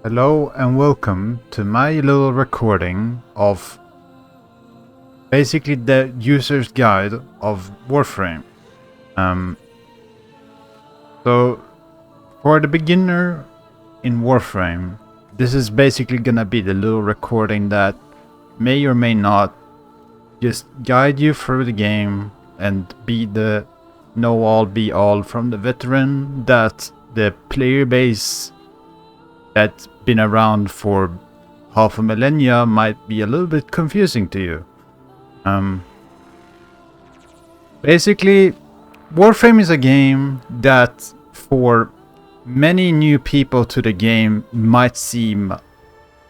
Hello and welcome to my little recording of basically the user's guide of Warframe. Um, so for the beginner in Warframe, this is basically gonna be the little recording that may or may not just guide you through the game and be the know-all be-all from the veteran that the player base that's been around for half a millennia might be a little bit confusing to you. Basically, Warframe is a game that for many new people to the game might seem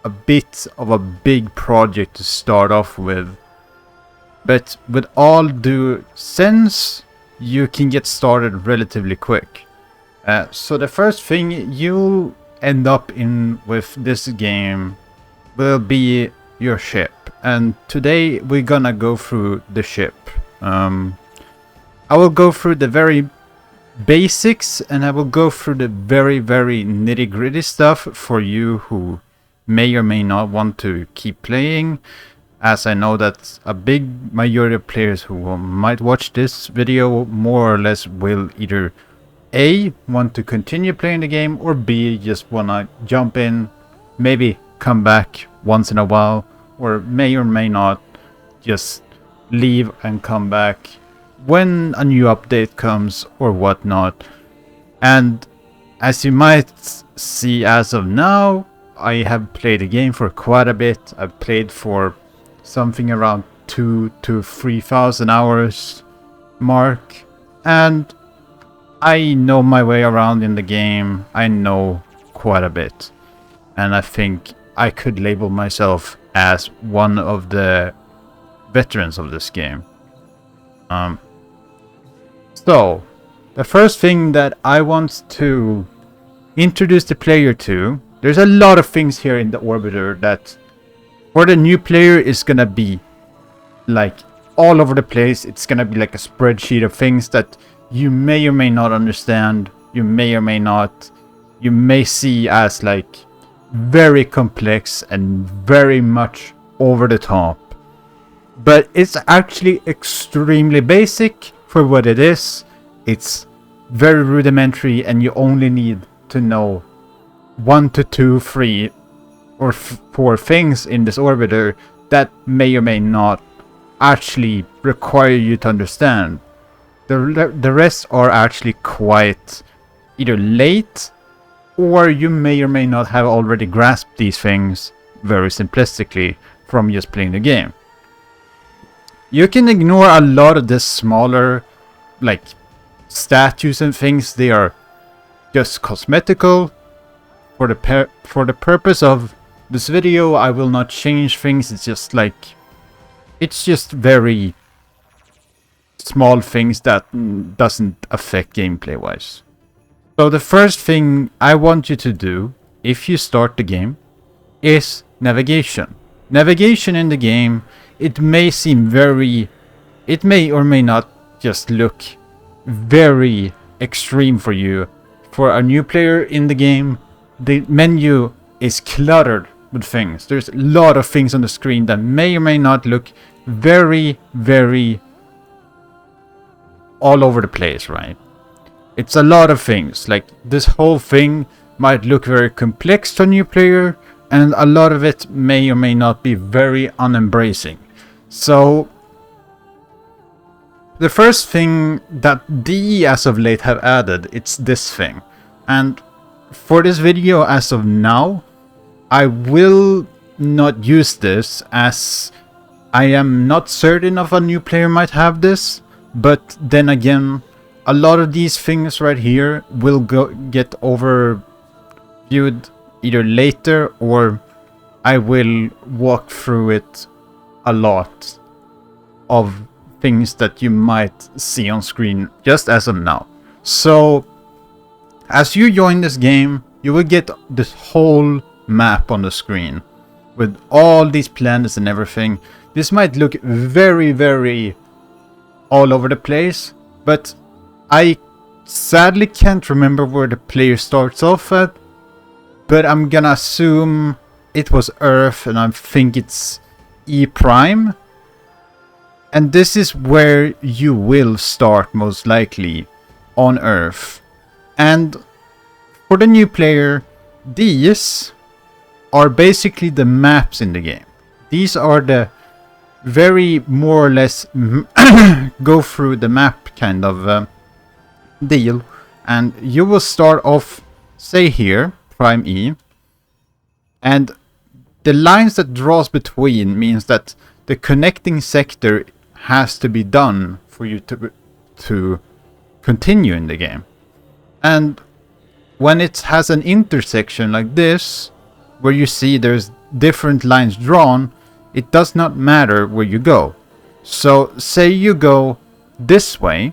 a bit of a big project to start off with. But with all due sense, you can get started relatively quick. So the first thing you'll end up in with this game will be your ship, and today we're gonna go through the ship. I will go through the very basics, and I will go through the very nitty-gritty stuff for you who may or may not want to keep playing, as I know that a big majority of players who might watch this video more or less will either A, want to continue playing the game, or B, just wanna jump in, maybe come back once in a while, or may not just leave and come back when a new update comes or whatnot. And as you might see as of now, I have played the game for quite a bit. I've played for something around 2,000 to 3,000 hours mark, and I know my way around in the game. I know quite a bit, and I think I could label myself as one of the veterans of this game. So the first thing that I want to introduce the player to, there's a lot of things here in the orbiter that for the new player is gonna be like all over the place. It's gonna be like a spreadsheet of things that you may or may not understand, you may see as like very complex and very much over the top. But it's actually extremely basic for what it is. It's very rudimentary, and you only need to know 1 to 2, 3 or 4 things in this orbiter that may or may not actually require you to understand. The rest are actually quite either late, or you may or may not have already grasped these things very simplistically from just playing the game. You can ignore a lot of the smaller like statues and things. They are just cosmetical. For the purpose of this video, I will not change things. It's just very small things that doesn't affect gameplay wise. So the first thing I want you to do if you start the game is navigation. Navigation in the game, it may or may not just look very extreme for you. For a new player in the game, the menu is cluttered with things. There's a lot of things on the screen that may or may not look very all over the place, right? It's a lot of things. Like this whole thing might look very complex to a new player, and a lot of it may or may not be very unembracing. So the first thing that DE as of late have added, it's this thing. And for this video as of now, I will not use this, as I am not certain if a new player might have this. But then again, a lot of these things right here will get overviewed either later, or I will walk through it a lot of things that you might see on screen just as of now. So as you join this game, you will get this whole map on the screen with all these planets and everything. This might look very all over the place, but I sadly can't remember where the player starts off at. but I'm gonna assume it was Earth, and I think it's E prime. And this is where you will start most likely, on Earth. And for the new player, these are basically the maps in the game. These are the very more or less go through the map kind of deal. And you will start off, say here, prime E. And the lines that draws between means that the connecting sector has to be done for you to continue in the game. And when it has an intersection like this, where you see there's different lines drawn, it does not matter where you go. So say you go this way,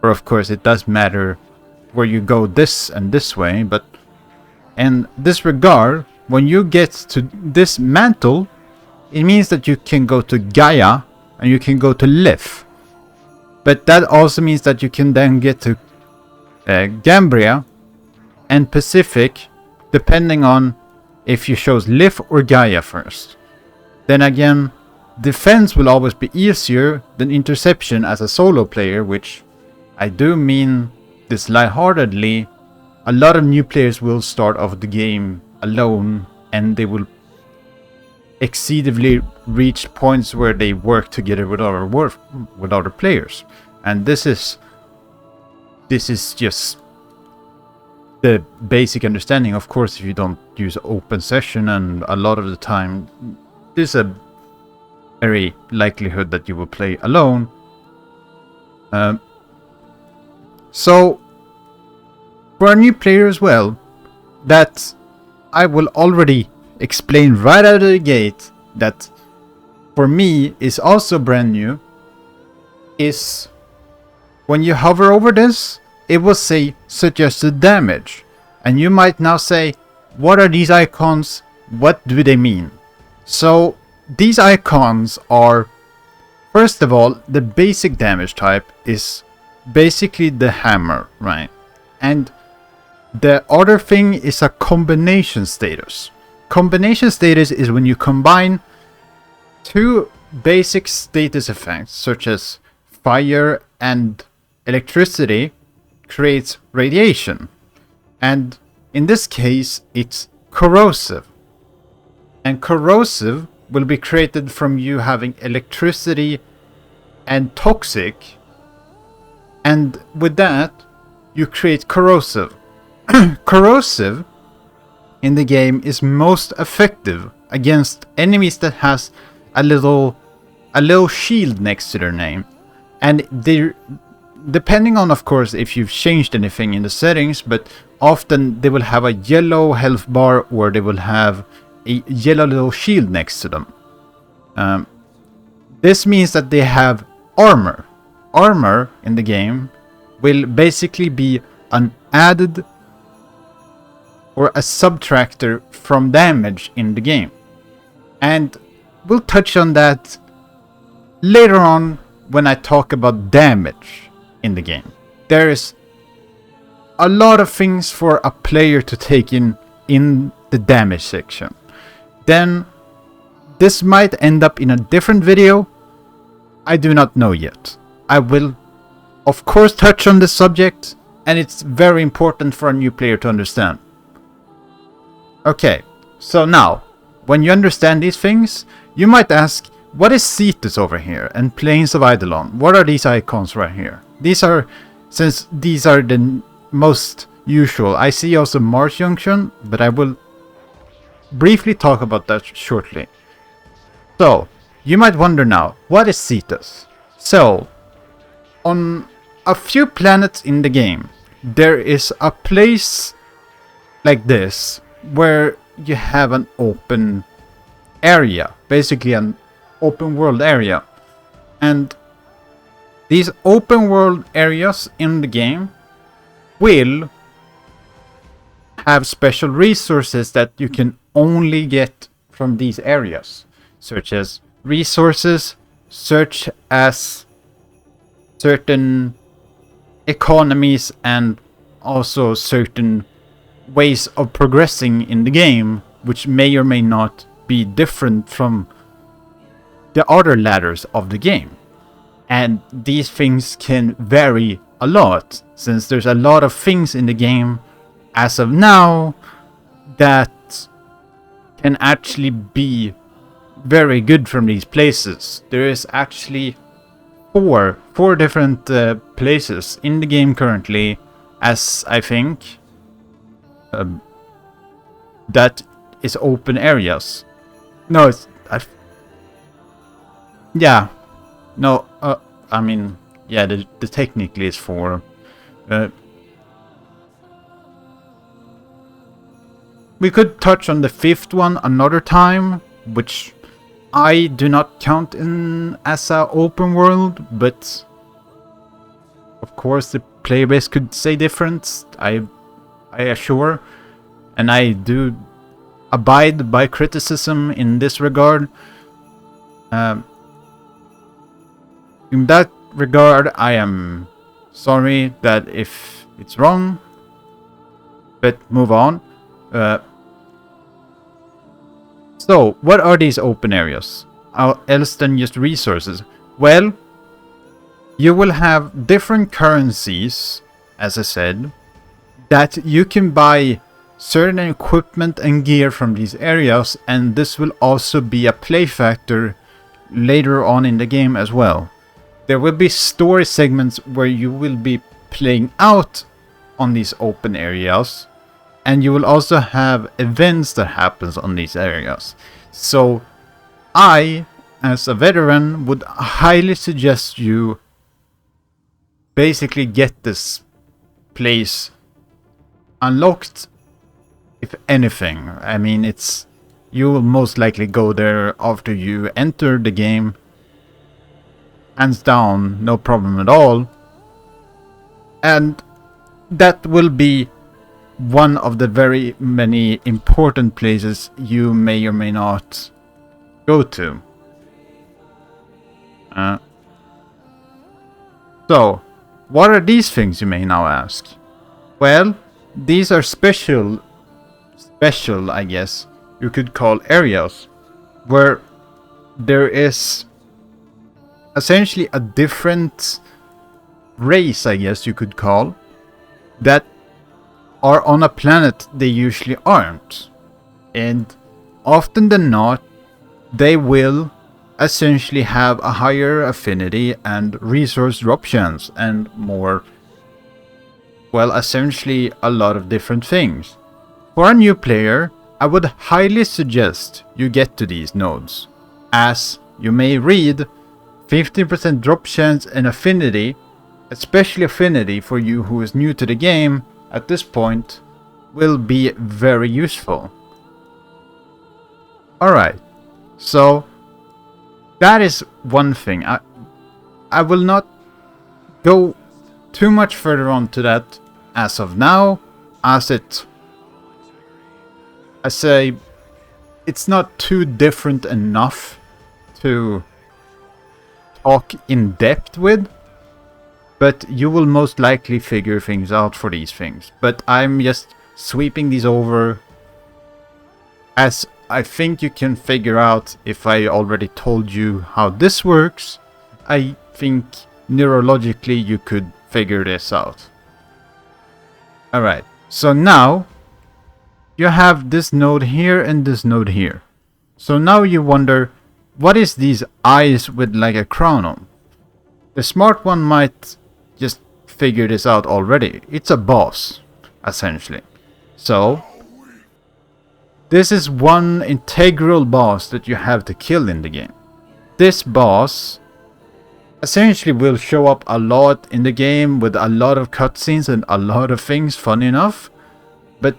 or of course it does matter where you go this and this way, but in this regard, when you get to this mantle, it means that you can go to Gaia and you can go to Lith. But that also means that you can then get to Gambria and Pacific, depending on if you chose Lith or Gaia first. Then again, defense will always be easier than interception as a solo player, which I do mean this lightheartedly. A lot of new players will start off the game alone, and they will exceedingly reach points where they work together with other players. And this is just the basic understanding. Of course, if you don't use open session, and a lot of the time there's a very likelihood that you will play alone. So for a new player as well, that I will already explain right out of the gate, that for me is also brand new, is when you hover over this, it will say suggested damage. And you might now say, what are these icons? What do they mean? So these icons are, first of all, the basic damage type is basically the hammer, right? And the other thing is a combination status. Combination status is when you combine two basic status effects, such as fire and electricity, creates radiation. And in this case, it's corrosive. And corrosive will be created from you having electricity and toxic. And with that, you create corrosive. Corrosive in the game is most effective against enemies that has a little shield next to their name. And they're, depending on, of course, if you've changed anything in the settings, but often they will have a yellow health bar, or they will have a yellow little shield next to them. This means that they have armor. Armor in the game will basically be an added or a subtractor from damage in the game. And we'll touch on that later on when I talk about damage in the game. There is a lot of things for a player to take in the damage section. Then this might end up in a different video. I do not know yet. I will of course touch on this subject, and it's very important for a new player to understand. Okay, so now, when you understand these things, you might ask, what is Cetus over here and Plains of Eidolon? What are these icons right here? Since these are the most usual. I see also Mars Junction, but I will briefly talk about that shortly. So, you might wonder now, what is Cetus? So, on a few planets in the game, there is a place like this, where you have an open area, basically an open world area. And these open world areas in the game will have special resources that you can only get from these areas, such as resources, such as certain economies, and also certain ways of progressing in the game, which may or may not be different from the other ladders of the game. And these things can vary a lot, since there's a lot of things in the game as of now that can actually be very good from these places. There is actually four different places in the game currently, as I think, that is open areas. No, it's yeah, no, I mean, yeah, the technically is four. We could touch on the fifth one another time, which I do not count in as a open world, but of course the player base could say different. I assure, and I do abide by criticism in this regard. In that regard, I am sorry that if it's wrong, but move on. So, what are these open areas? Else than just resources? Well, you will have different currencies, as I said, that you can buy certain equipment and gear from these areas, and this will also be a play factor later on in the game as well. There will be story segments where you will be playing out on these open areas, and you will also have events that happens on these areas. So I, as a veteran, would highly suggest you basically get this place unlocked, if anything. I mean, you will most likely go there after you enter the game. Hands down, no problem at all. And that will be one of the very many important places you may or may not go to. So, what are these things, you may now ask? Well, these are special, I guess, you could call areas, where there is essentially a different race, I guess you could call, that are on a planet they usually aren't. And often than not, they will essentially have a higher affinity and resource drop chance and more, well, essentially a lot of different things. For a new player, I would highly suggest you get to these nodes, as you may read 15% drop chance and affinity, especially affinity for you who is new to the game at this point, will be very useful. Alright, so that is one thing. I will not go too much further on to that as of now, as I say, it's not too different enough to talk in depth with, but you will most likely figure things out for these things. But I'm just sweeping these over, as I think you can figure out if I already told you how this works. I think neurologically you could figure this out. Alright, so now you have this node here and this node here. So now you wonder, what is these eyes with like a crown on? The smart one might just figure this out already. It's a boss, essentially. So this is one integral boss that you have to kill in the game. This boss essentially will show up a lot in the game with a lot of cutscenes and a lot of things, funny enough. But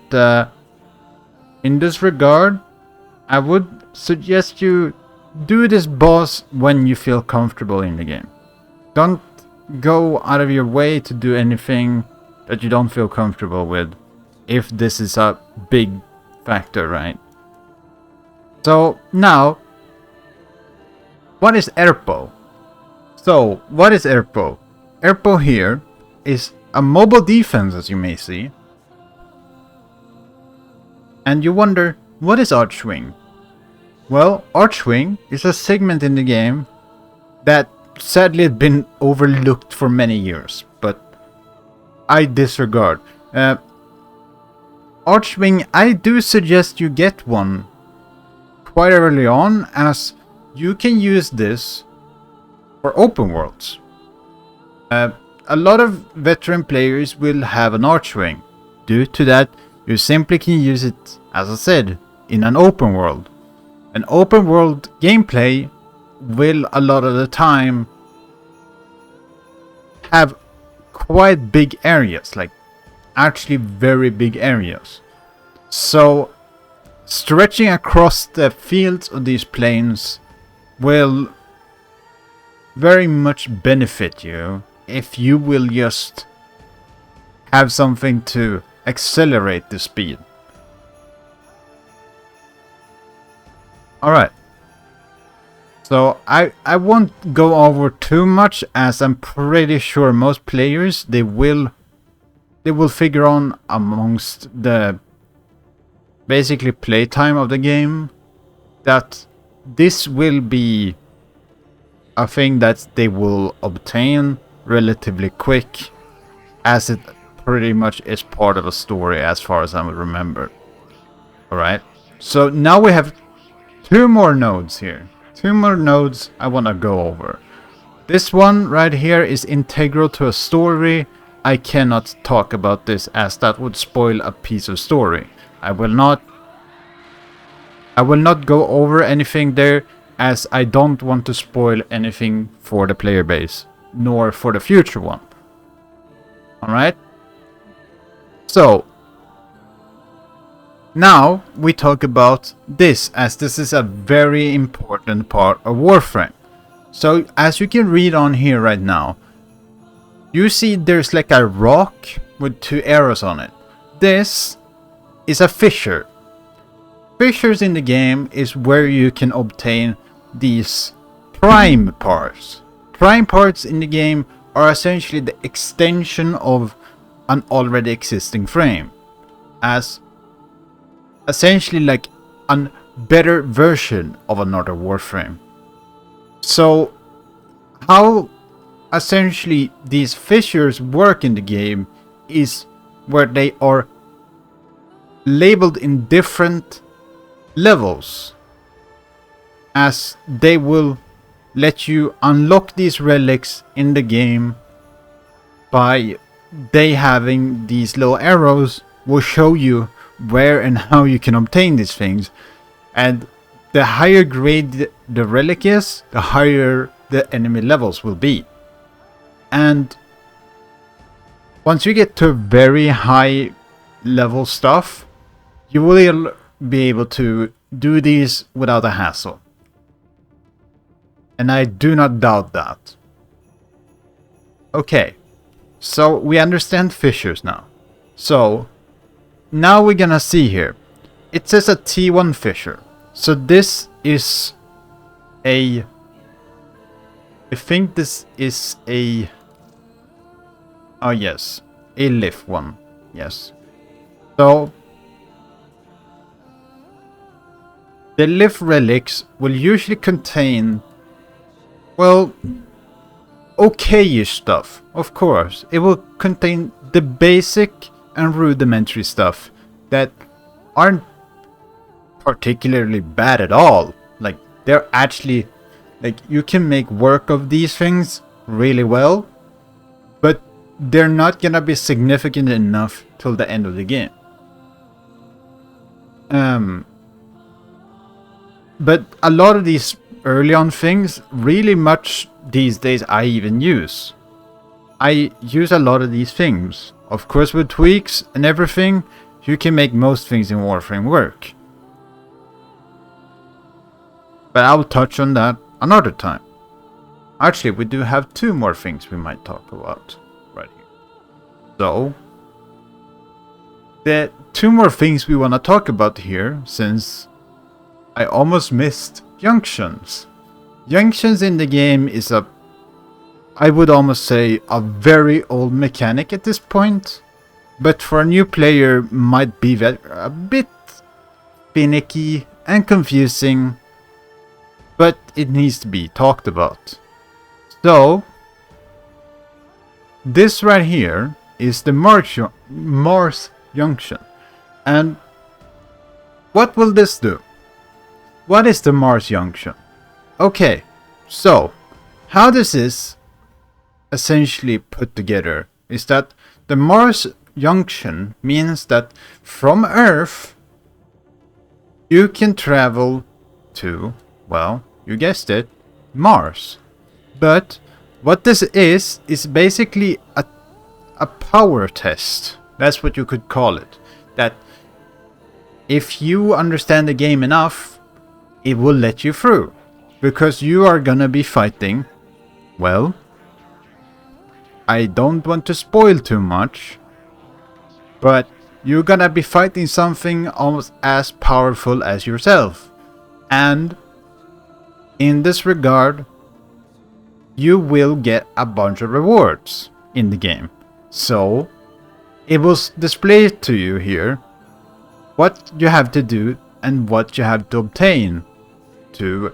in this regard, I would suggest you do this boss when you feel comfortable in the game. Don't go out of your way to do anything that you don't feel comfortable with, if this is a big factor, right? So now, what is ERPO? So, what is ERPO? ERPO here is a mobile defense, as you may see, And you wonder, what is Archwing? Well, Archwing is a segment in the game that sadly had been overlooked for many years, but I disregard. Archwing, I do suggest you get one quite early on, as you can use this for open worlds. A lot of veteran players will have an Archwing. Due to that, you simply can use it, as I said, in an open world. An open world gameplay will a lot of the time have quite big areas, like actually very big areas. So stretching across the fields of these planes will very much benefit you if you will just have something to accelerate the speed. Alright. So I won't go over too much, as I'm pretty sure most players they will figure on amongst the basically playtime of the game that this will be a thing that they will obtain relatively quick, as it pretty much is part of a story as far as I remember. Alright, so now we have 2 more nodes here. 2 more nodes I want to go over. This one right here is integral to a story. I cannot talk about this, as that would spoil a piece of story. I will not go over anything there, as I don't want to spoil anything for the player base, nor for the future one. Alright? So, now we talk about this, as this is a very important part of Warframe. So, as you can read on here right now, you see there's like a rock with 2 arrows on it. This is a fissure. Fissures in the game is where you can obtain these prime parts. Prime parts in the game are essentially the extension of an already existing frame, as essentially like a better version of another Warframe. So how essentially these fissures work in the game is where they are labeled in different levels, as they will let you unlock these relics in the game by they having these little arrows will show you where and how you can obtain these things. And the higher grade the relic is, the higher the enemy levels will be. And once you get to very high level stuff, you will be able to do these without a hassle. And I do not doubt that. Okay, so we understand fissures now. So now we're gonna see here. It says a T1 fissure. So this is I think this is a... Oh yes, a lift one. Yes. So the lift relics will usually contain, well, okay-ish stuff. Of course, it will contain the basic and rudimentary stuff that aren't particularly bad at all. Like, they're actually, like, you can make work of these things really well, but they're not gonna be significant enough till the end of the game. But a lot of these early on things, really much these days I even use. I use a lot of these things. Of course, with tweaks and everything, you can make most things in Warframe work. But I'll touch on that another time. Actually, we do have 2 more things we might talk about right here. So, the 2 more things we want to talk about here, since I almost missed junctions. Junctions in the game is I would almost say a very old mechanic at this point, but for a new player might be a bit finicky and confusing, but it needs to be talked about. So, this right here is the Mars Junction. And what will this do? What is the Mars Junction? Okay, so how this is essentially put together is that the Mars Junction means that from Earth you can travel to, well, you guessed it, Mars. But what this is basically a power test. That's what you could call it. That if you understand the game enough, it will let you through. Because you are gonna be fighting, well, I don't want to spoil too much, but you're gonna be fighting something almost as powerful as yourself. And in this regard, you will get a bunch of rewards in the game. So, it will display to you here what you have to do and what you have to obtain to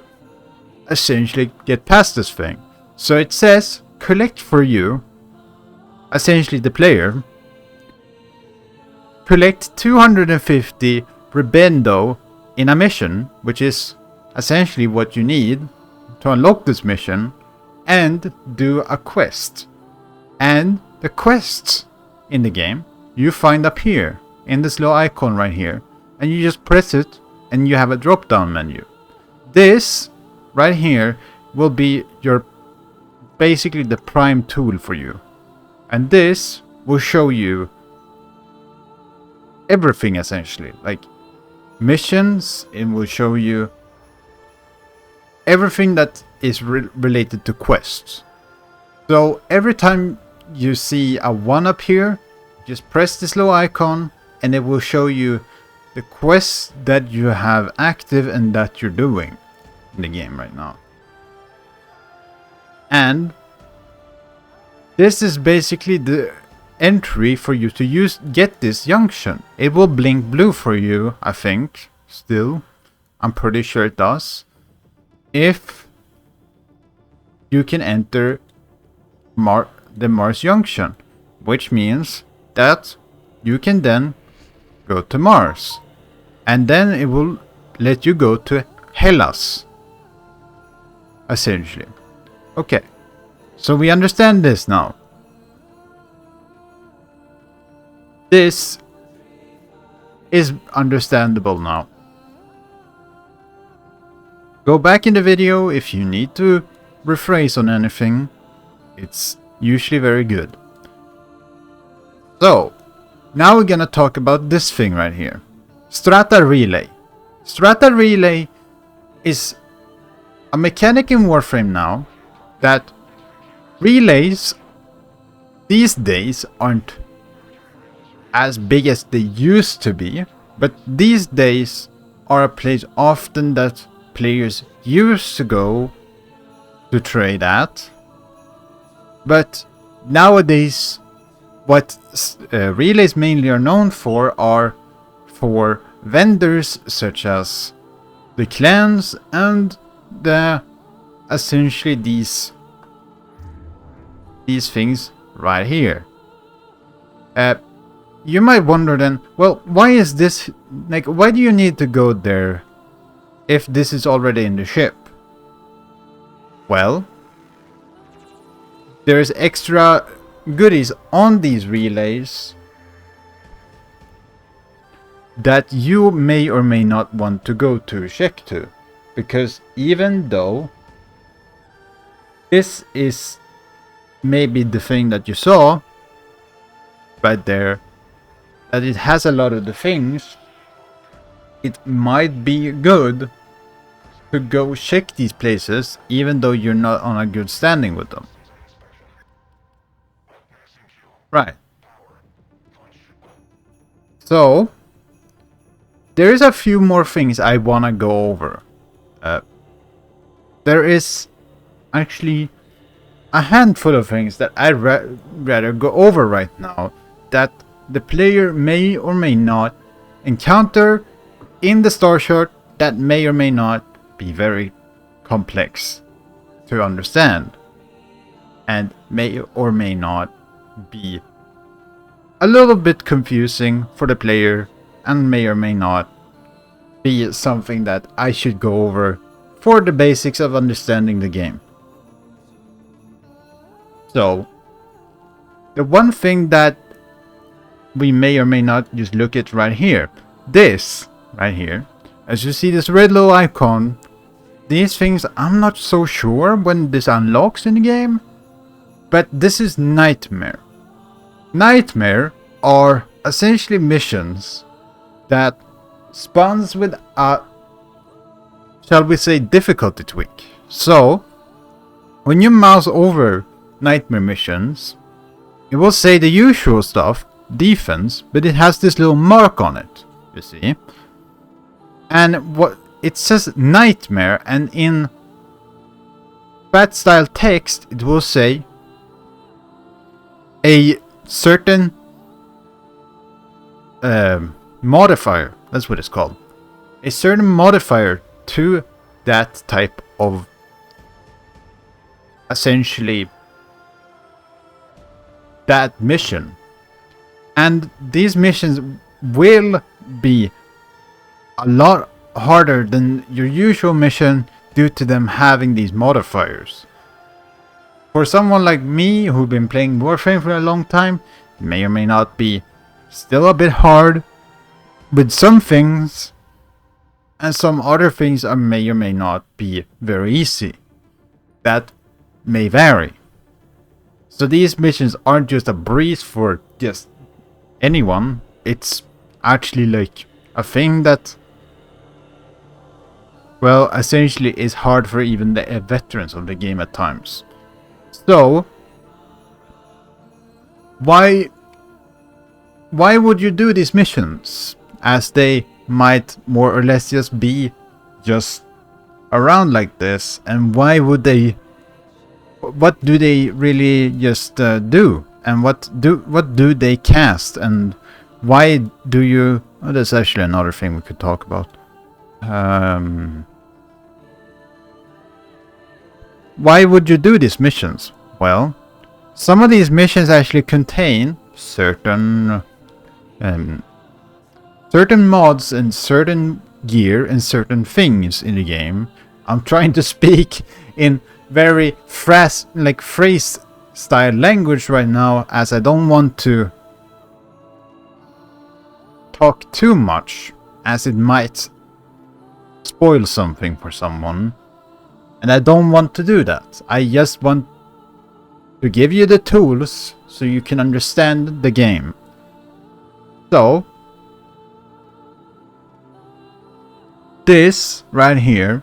essentially get past this thing. So it says, collect for you, essentially the player, collect 250 Rebendo in a mission, which is essentially what you need to unlock this mission, and do a quest. And the quests in the game you find up here in this little icon right here, and you just press it and you have a drop down menu. This right here will be your basically the prime tool for you, and this will show you everything essentially, like missions. It will show you everything that is related to quests. So every time you see a one up here, just press this little icon and it will show you the quests that you have active and that you're doing in the game right now. And this is basically the entry for you to get this junction. It will blink blue for you, I think, still. I'm pretty sure it does. If you can enter the Mars Junction, which means that you can then go to Mars, and then it will let you go to Hellas, essentially. Okay, so we understand this now. This is understandable now. Go back in the video if you need to rephrase on anything. It's usually very good. So, now we're gonna talk about this thing right here. Strata Relay. Strata Relay is a mechanic in Warframe now that relays these days aren't as big as they used to be, but these days are a place often that players used to go to trade at. But nowadays, what relays mainly are known for are for vendors such as the clans and the essentially these things right here. You might wonder then, well, why is this, like, why do you need to go there if this is already in the ship? Well, there's extra goodies on these relays that you may or may not want to go to check to, because even though this is maybe the thing that you saw right there, that it has a lot of the things, it might be good to go check these places even though you're not on a good standing with them. Right. So, there is a few more things I want to go over. There is actually a handful of things that I'd rather go over right now that the player may or may not encounter in the star chart that may or may not be very complex to understand, and may or may not be a little bit confusing for the player, and may or may not be something that I should go over for the basics of understanding the game. So, the one thing that we may or may not just look at right here, this right here, as you see this red little icon, these things I'm not so sure when this unlocks in the game, but this is Nightmare. Nightmare are essentially missions that spawns with a, shall we say, difficulty tweak. So, when you mouse over Nightmare missions, it will say the usual stuff, defense, but it has this little mark on it, you see. And what it says Nightmare, and in fat style text it will say a certain modifier, that's what it's called. A certain modifier to that type of essentially that mission. And these missions will be a lot harder than your usual mission due to them having these modifiers. For someone like me who've been playing Warframe for a long time, it may or may not be still a bit hard with some things, and some other things may or may not be very easy. That may vary. So these missions aren't just a breeze for just anyone, it's actually like a thing that, well, essentially is hard for even the veterans of the game at times. So, why would you do these missions, as they might more or less just be just around like this, and why would they, what do they really just do, and what do they cast, and why do you, oh, that's actually another thing we could talk about. Why would you do these missions? Well, some of these missions actually contain certain certain mods and certain gear and certain things in the game. I'm trying to speak in very phrase style language right now, as I don't want to talk too much, as it might spoil something for someone. And I don't want to do that. I just want to give you the tools so you can understand the game. So, this right here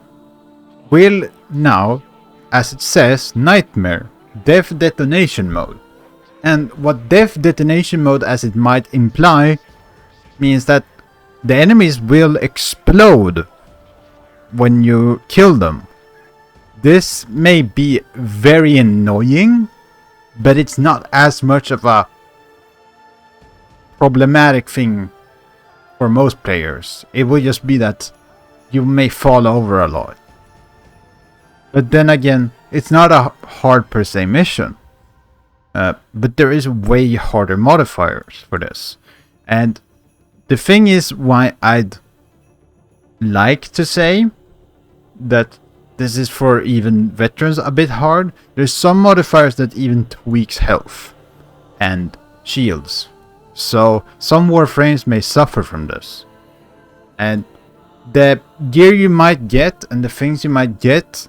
will now, as it says, Nightmare, Death Detonation Mode. And what Death Detonation Mode, as it might imply, means that the enemies will explode when you kill them. This may be very annoying, but it's not as much of a problematic thing for most players. It will just be that you may fall over a lot. But then again, it's not a hard per se mission. But there is way harder modifiers for this. And the thing is why I'd like to say that this is for even veterans a bit hard. There's some modifiers that even tweaks health and shields. So some Warframes may suffer from this. And the gear you might get and the things you might get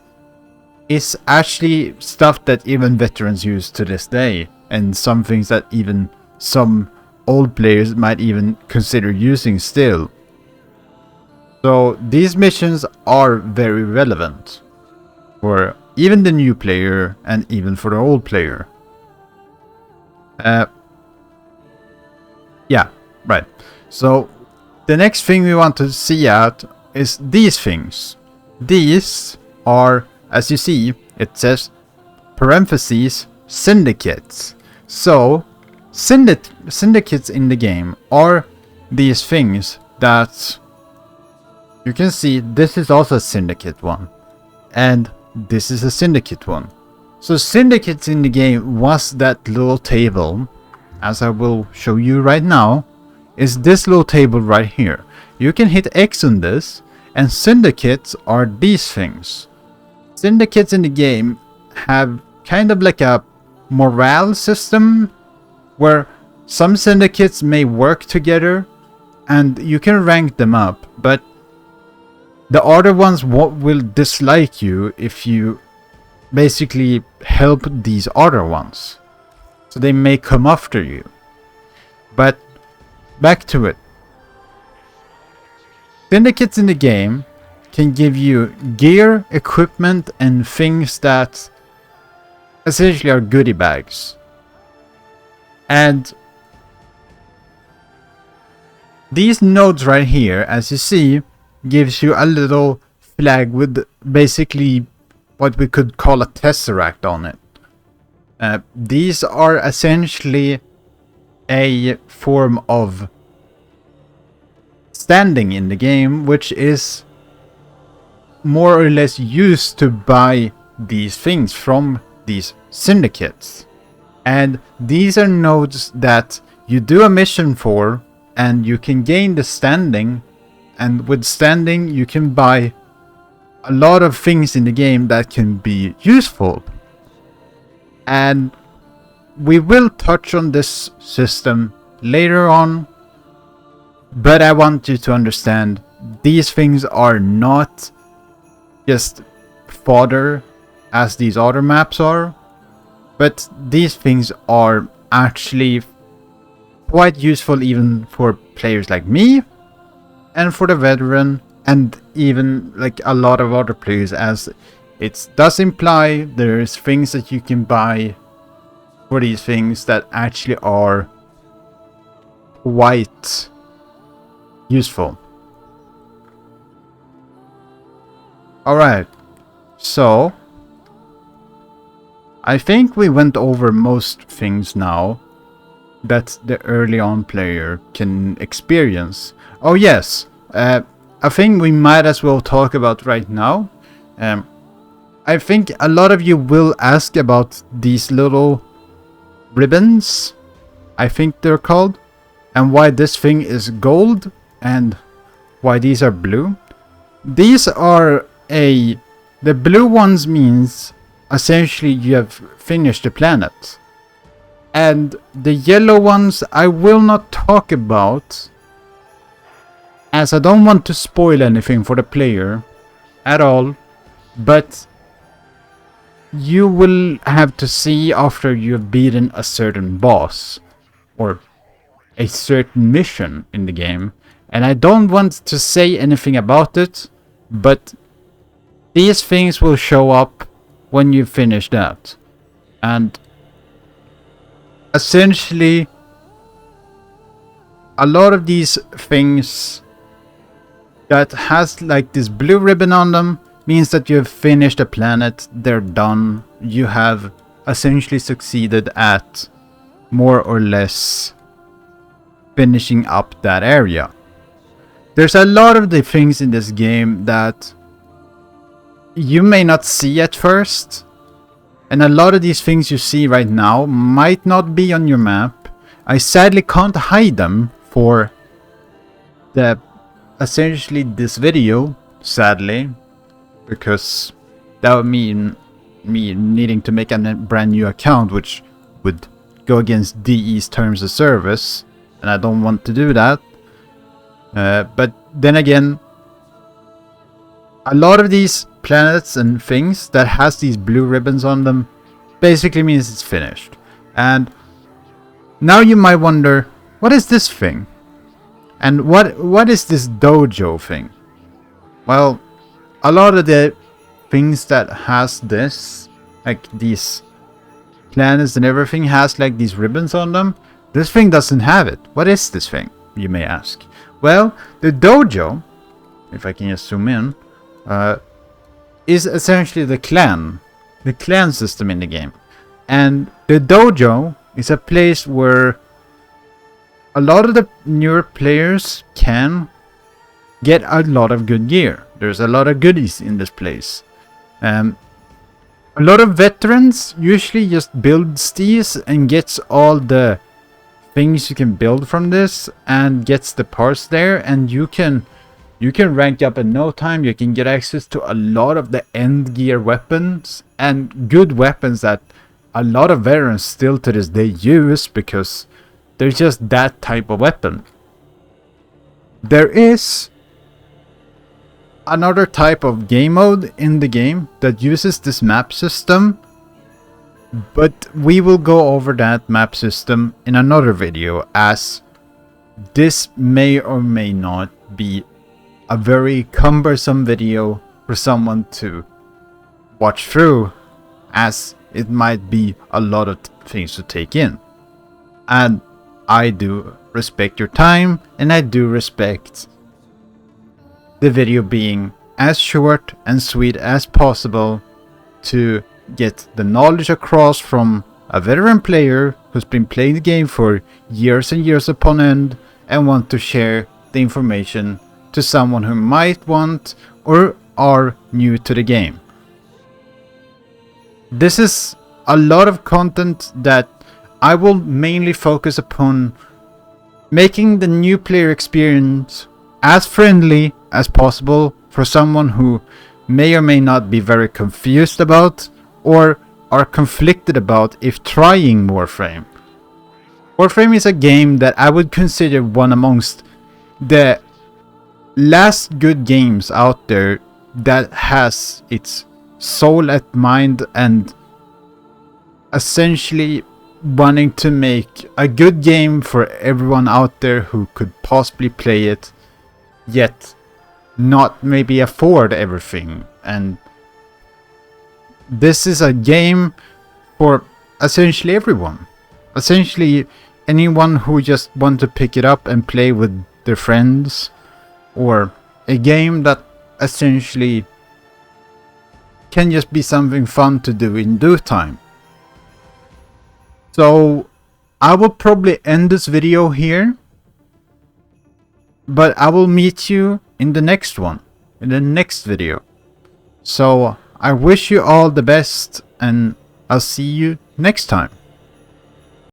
is actually stuff that even veterans use to this day. And some things that even some old players might even consider using still. So these missions are very relevant for even the new player and even for the old player. Yeah, right. So the next thing we want to see out is these things. These are, as you see, it says parentheses syndicates. So syndicates in the game are these things that you can see this is also a syndicate one. And this is a syndicate one. So syndicates in the game was that little table, as I will show you right now, is this little table right here. You can hit X on this, and syndicates are these things. Syndicates in the game have kind of like a morale system where some syndicates may work together and you can rank them up, but the other ones will dislike you if you basically help these other ones. So they may come after you. But back to it. Syndicates in the game can give you gear, equipment, and things that essentially are goodie bags. And these nodes right here, as you see, gives you a little flag with basically what we could call a tesseract on it. These are essentially a form of standing in the game, which is more or less used to buy these things from these syndicates. And these are nodes that you do a mission for, and you can gain the standing, and with standing you can buy a lot of things in the game that can be useful. And we will touch on this system later on, but I want you to understand these things are not just fodder as these other maps are, but these things are actually quite useful even for players like me and for the veteran, and even like a lot of other players, as it does imply there's things that you can buy for these things that actually are quite useful. Alright, so I think we went over most things now that the early on player can experience. Oh yes, a thing we might as well talk about right now. I think a lot of you will ask about these little ribbons, I think they're called, and why this thing is gold and why these are blue. These are the blue ones means essentially you have finished the planet. And the yellow ones I will not talk about, as I don't want to spoil anything for the player at all, but you will have to see after you've beaten a certain boss or a certain mission in the game, and I don't want to say anything about it, but these things will show up when you finish that. And essentially a lot of these things that has like this blue ribbon on them means that you have finished a planet, they're done, you have essentially succeeded at more or less finishing up that area. There's a lot of the things in this game that you may not see at first, and a lot of these things you see right now might not be on your map. I sadly can't hide them for essentially this video, sadly, because that would mean me needing to make a brand new account, which would go against DE's terms of service, and I don't want to do that. But then again, a lot of these planets and things that has these blue ribbons on them basically means it's finished. And now you might wonder, what is this thing? And what is this dojo thing? Well, a lot of the things that has this, like these planets and everything, has like these ribbons on them. This thing doesn't have it. What is this thing, you may ask? Well, the dojo, if I can just zoom in, is essentially the clan system in the game. And the dojo is a place where a lot of the newer players can get a lot of good gear. There's a lot of goodies in this place. A lot of veterans usually just builds these and gets all the things you can build from this and gets the parts there, and you can rank up in no time. You can get access to a lot of the end gear weapons and good weapons that a lot of veterans still to this day use because they're just that type of weapon. There is another type of game mode in the game that uses this map system, but we will go over that map system in another video, as this may or may not be a very cumbersome video for someone to watch through, as it might be a lot of things to take in. And I do respect your time, and I do respect the video being as short and sweet as possible to get the knowledge across from a veteran player who's been playing the game for years and years upon end and want to share the information to someone who might want or are new to the game. This is a lot of content that I will mainly focus upon making the new player experience as friendly as possible for someone who may or may not be very confused about or are conflicted about if trying Warframe. Warframe is a game that I would consider one amongst the last good games out there that has its soul at mind and essentially wanting to make a good game for everyone out there who could possibly play it, yet not maybe afford everything. And this is a game for essentially everyone. Essentially anyone who just want to pick it up and play with their friends, or a game that essentially can just be something fun to do in due time. So I will probably end this video here, but I will meet you in the next one, in the next video. So I wish you all the best, and I'll see you next time.